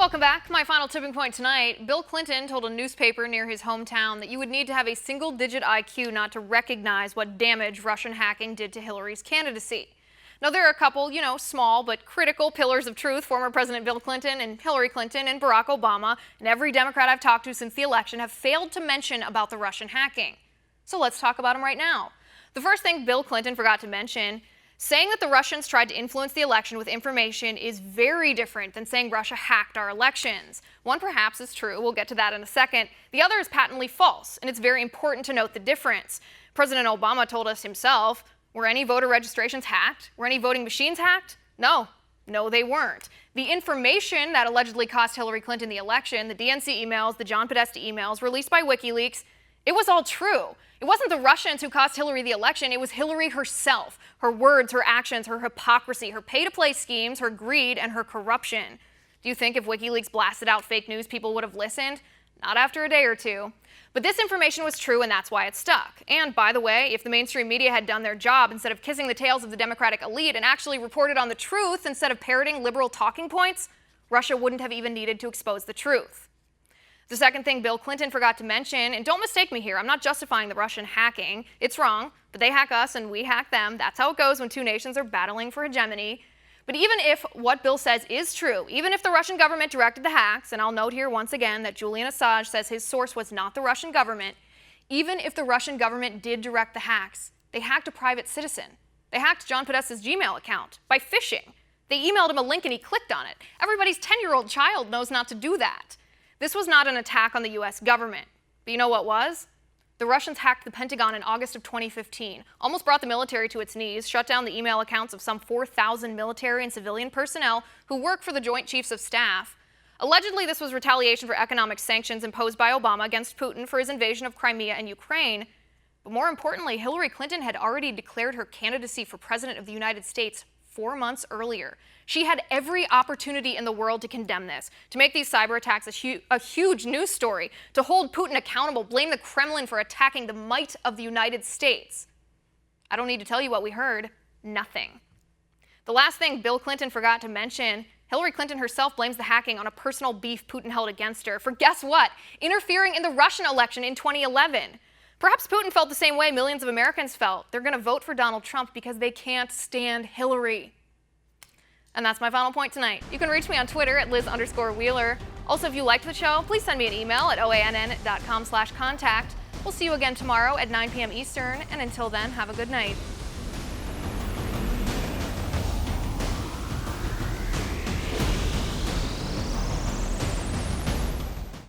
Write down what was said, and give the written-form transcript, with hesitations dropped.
Welcome back. My final tipping point tonight. Bill Clinton told a newspaper near his hometown that you would need to have a single-digit IQ not to recognize what damage Russian hacking did to Hillary's candidacy. Now, there are a couple, small but critical pillars of truth. Former President Bill Clinton and Hillary Clinton and Barack Obama and every Democrat I've talked to since the election have failed to mention about the Russian hacking. So let's talk about them right now. The first thing Bill Clinton forgot to mention: saying that the Russians tried to influence the election with information is very different than saying Russia hacked our elections. One perhaps is true, we'll get to that in a second. The other is patently false, and it's very important to note the difference. President Obama told us himself, were any voter registrations hacked? Were any voting machines hacked? No, they weren't. The information that allegedly cost Hillary Clinton the election, the DNC emails, the John Podesta emails released by WikiLeaks, it was all true. It wasn't the Russians who cost Hillary the election, it was Hillary herself. Her words, her actions, her hypocrisy, her pay-to-play schemes, her greed, and her corruption. Do you think if WikiLeaks blasted out fake news, people would have listened? Not after a day or two. But this information was true, and that's why it stuck. And by the way, if the mainstream media had done their job instead of kissing the tails of the Democratic elite and actually reported on the truth instead of parroting liberal talking points, Russia wouldn't have even needed to expose the truth. The second thing Bill Clinton forgot to mention, and don't mistake me here, I'm not justifying the Russian hacking. It's wrong, but they hack us and we hack them. That's how it goes when two nations are battling for hegemony. But even if what Bill says is true, even if the Russian government directed the hacks, and I'll note here once again that Julian Assange says his source was not the Russian government, even if the Russian government did direct the hacks, they hacked a private citizen. They hacked John Podesta's Gmail account by phishing. They emailed him a link and he clicked on it. Everybody's 10-year-old child knows not to do that. This was not an attack on the U.S. government. But you know what was? The Russians hacked the Pentagon in August of 2015, almost brought the military to its knees, shut down the email accounts of some 4,000 military and civilian personnel who work for the Joint Chiefs of Staff. Allegedly, this was retaliation for economic sanctions imposed by Obama against Putin for his invasion of Crimea and Ukraine. But more importantly, Hillary Clinton had already declared her candidacy for President of the United States 4 months earlier. She had every opportunity in the world to condemn this, to make these cyber attacks a huge news story, to hold Putin accountable, blame the Kremlin for attacking the might of the United States. I don't need to tell you what we heard. Nothing. The last thing Bill Clinton forgot to mention: Hillary Clinton herself blames the hacking on a personal beef Putin held against her for, guess what? Interfering in the Russian election in 2011. Perhaps Putin felt the same way millions of Americans felt. They're going to vote for Donald Trump because they can't stand Hillary. And that's my final point tonight. You can reach me on Twitter at Liz_Wheeler. Also, if you liked the show, please send me an email at oann.com/contact. We'll see you again tomorrow at 9 p.m. Eastern, and until then, have a good night.